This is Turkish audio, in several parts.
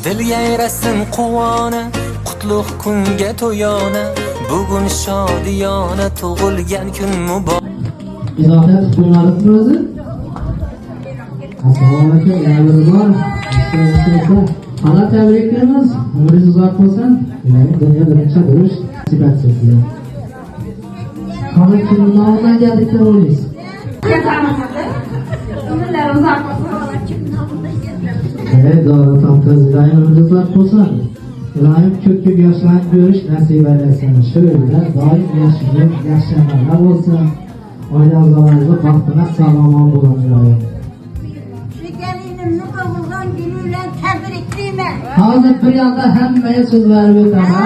Dil yayrasin quvona, qutlug' kunga to'yona. Bugun shodiyona tug'ilgan kun muborak. İzafiyet tutumlarısın özü. Assalamu alaikum. Yağmurlar. Ana tebriklerimiz. Ömrünüz uzak olsun. Dünya birinci görüş. Nasip etsin diye. Kanı kimin namından geldikleri oluyoruz. Evet doğru tam kız. İbrahim ömrünüz uzak olsun. İbrahim kökü yaşayan görüş nasip eylesin. Şöyle daim yaşayanlar olsun. Aile azalarınızı baktığına sağlaman bulanıyor. Gelinimni kavurgan günüyle tebrikliyim. Hazır bir yanda hemmeye söz verip ama.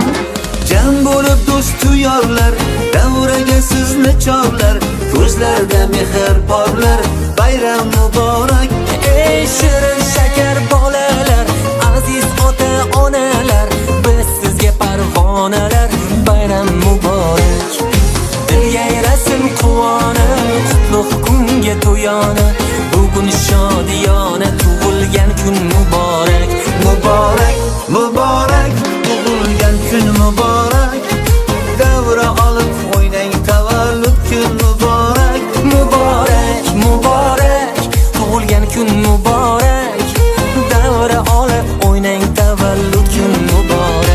Can bo'lib do'st yorlar, davraga sizni chorlar, ko'zlarda mehr porlar. Bayram muborak, ey shirin shakar bolalar, aziz ota-onalar, biz sizga parvonalar. Bayram muborak. Dil yayrasin quvona, qutlug' kunga to'yona. Bugun shodiyona tug'ilgan kun muborak. Muborak, muborak, tug'ilgan kun muborak. Davra olib o'ynang, tavallud kun muborak. Muborak, muborak, tug'ilgan kun muborak. Davra olib o'ynang, tavallud kun muborak.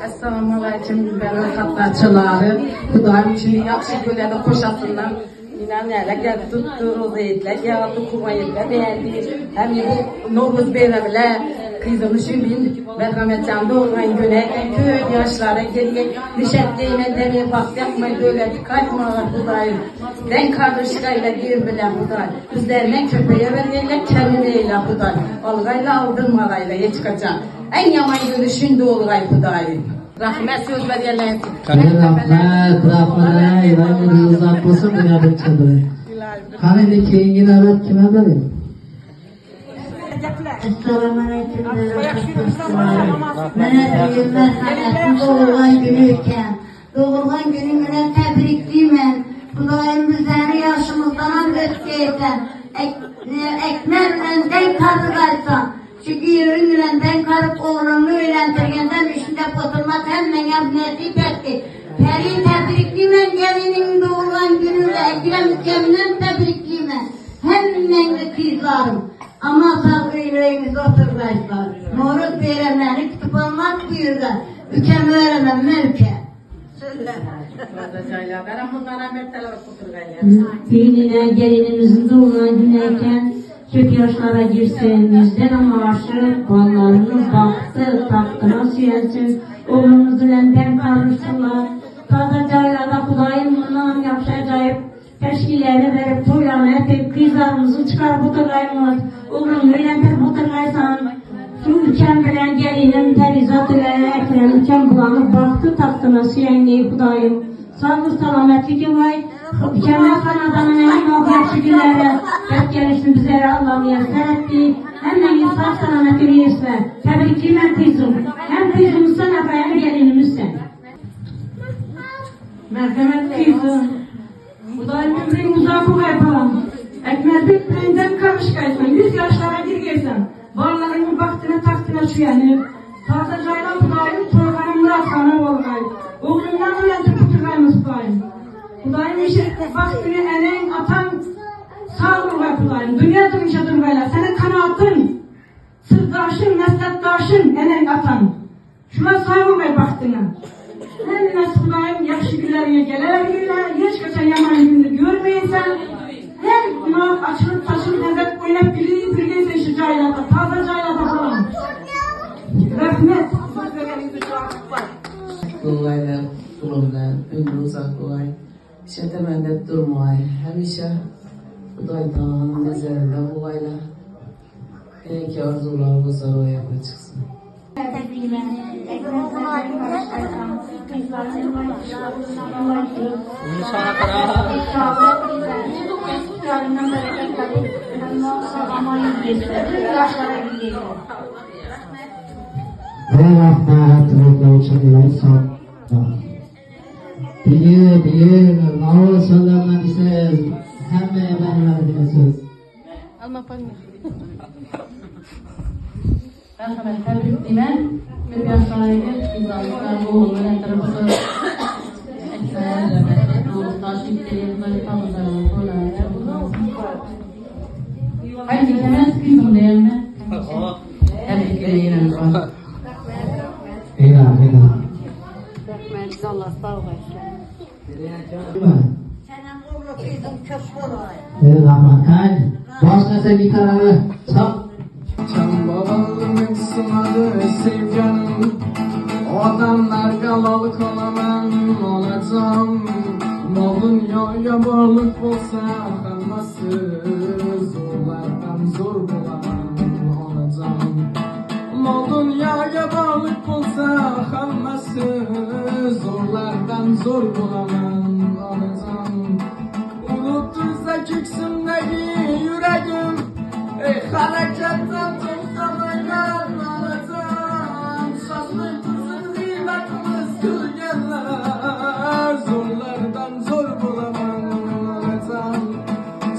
Assalamu alaikum, ben hatlarçıları. Kudayım için yaxşı gölede koşasınlar. İnan neler tuttu, rozayetler, yağdı, kumayetler, beğendi. Hem bu Noruz Beyram'la kızımı şimdi merhametçanda olmayın göneyken köy yaşlara geriye nişetleyime demeye bak yapmayı böyle kaçmalar Kudayım. Ben kardeşlerle gir bilen Kudayım. Üzerinden köpeğe veriyle kemineyle Kudayım. Algayla aldırmalayla hiç kaçan. En yaman günü şimdi olgay Kudayım. Rahmet söz verirler. Rahmet. İbrahim uzak olsun. Dünya birinci görüş. Kanı keyingi davet kime vereyim? Assalamualaikum warahmatullahi merhametin doğulgan günüyken doğulgan günümüne tebrikliyim. Kudayım bizleri yaşımızdan ötkeyten ekmeğinden denk karıdaysan çünkü yürüyünden denk karıp oğlunu öğlendirgenden üstünde oturmak hemen nasip etti. Peri tebrikliyim gelinin doğulgan günüyle Ekrem Mükemmel tebrikliyim. Hemen de kızlarım. Ama sabır yüreğimiz oturmayızlar. Noruz Beyram'ları tutup almak buyurdu. Mükemmel öğrenmem mülke. Düğününe gelinimizin doğulan güneyken kök yaşlara girsin, yüzden ama aşırı ballarının baktı, tahtına süyensin, oğlumuzun enden karışsınlar. Tadı caylada Kudayım bundan yapışacayıp, teşkilerini verip toylarına etip, kızlarımızı çıkar bu tırgayımız, oğlum öğlendir bu tırgaysan, şu ülkem bilen gelinim terizat ile Ekrem ülkem bulanıp baktı tahtına süyenliği Kudayım. Sağlık salametlik vay, Mükemmel kanadanın en muhabbetçi günleri, hep gelişini bizlere Allah'ım yeter etti. Hemen insan salameti verirse, tebrikliyim hem kızım, hem kızımızsan efendim gelinimizsen. Merhamet kızım, Kudayım ömrün uzak o yapalım. Ekmeği benden karışkaysan, 100 yaşlara girgeysen, varlarının baktığına taktığına süyenip, taze caylan Kudayım, torganımlar sana olgay. Oğlundan öğrenci kuturgayımız Kudayım. Kudayım işe baktığını enen atan sağ olgay Kudayım. Dünya durmuşa durgayla, senin kanatın, sırdaşın, meslektaşın enen atan. Şuna sağ olgay baktığına. Hem Kudayım yakşı günlerine gelebilirler, hiç geçen yaman gününü görmeyinsen, hem buna açılıp taşılıp nezet oynayıp bilgiyse şu caylada, taze caylada falan. Rahmet. Dolaylar, kulumdan, ömrü uzak olay, şetemende durmay, hemşe Xudoy taoloni nazarida bo'linglar. Neki orzularimiz ro'yobga chiqsin. Ve rahmet beklovchi inson. Bir ma'lum so'zlardan esa hamma baralar so'z. Merhamet, tebrik dilerim. Bir yaşlarıyla güzellikler ruhunu yatırıp taşitleri tanıdığım kolaylar. Hayır, hemen kızım değil mi? Tebrik dilerim. Eyvah. Allah sağ olasın. Senin oğlu kızım çok kolay. Rahmet. Başkası bir tarafı. Çap. Can babalığımın sınadı sevcanım. Adamlarga lol qolaman olacağım. Mol dunyoga borliq bo'lsa hammasi zo'rlardan zo'r bo'laman olacağım. Mol dunyoga borliq bo'lsa hammasi zo'rlardan zo'r bo'laman olacağım. Unutursa ko'ksimdagi yuragim harekatdan to'xtamagan olacağım. Sazlı kızın kıymetimiz kılganlar zo'rlardan zo'r bo'laman olacağım.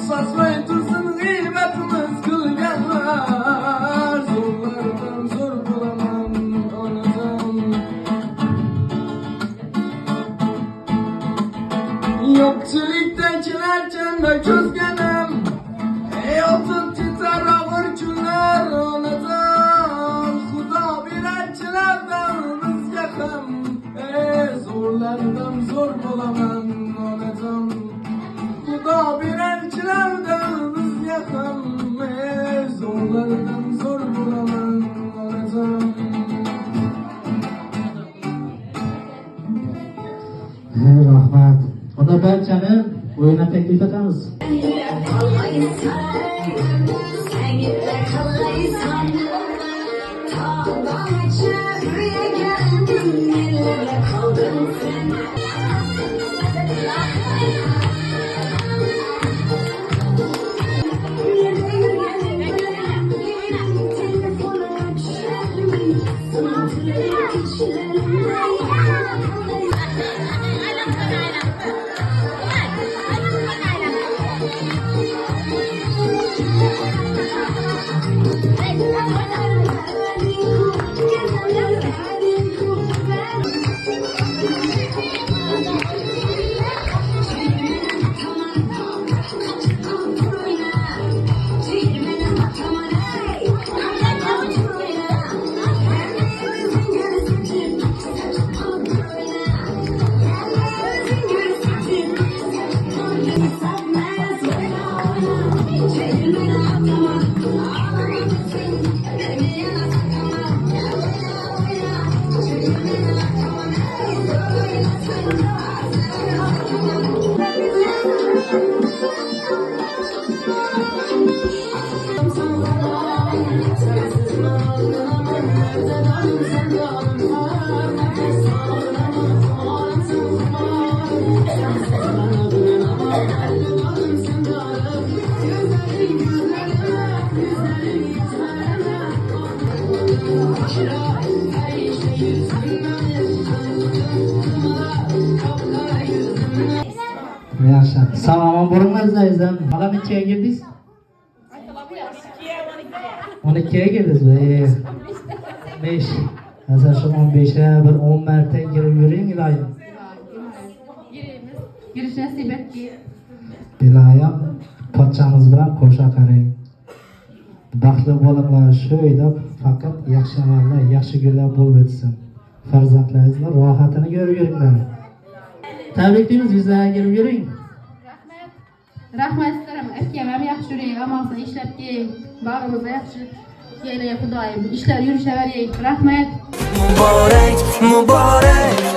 Sazlı kızın kıymetimiz kılganlar zo'rlardan zo'r bo'laman olacağım. Yo'qchilikdagilarga ko'zganim oltin titar og'ir kunlar onajon. Xudo berarchilar davrimizga ham zo'rlardan zo'r bo'laman onajon. Xudo berarchilar davrimizga ham zo'rlardan zo'r bo'laman onajon. Rahmat. Xudo barchani o'yinga taklif etamiz. Yaxshi. Salomon bo'linglar izdan. Mana nechaga girdingiz? 12ga girdingiz. 5. Mesela şu 15'e bir 10 marta girib yuring iloyim. Girish nasib etki. Iloyim pochchamiz bilan qo'sha qarang. Baxtli bo'linglar, shu uyda faqat yaxshi amallar, yaxshi kunlar bo'lib o'tsin. Farzandlaringizni rohatini ko'rib yuringlar. Tabriklaymiz, yuzlarga girib yuring. Rahmat isterim. Akam ham yaxshi yuring, amalsa ishlab keling. Bag'rimizda yaxshi kelaga Xudoyim ishlar yurishavering. Rahmat. Muborak, muborak.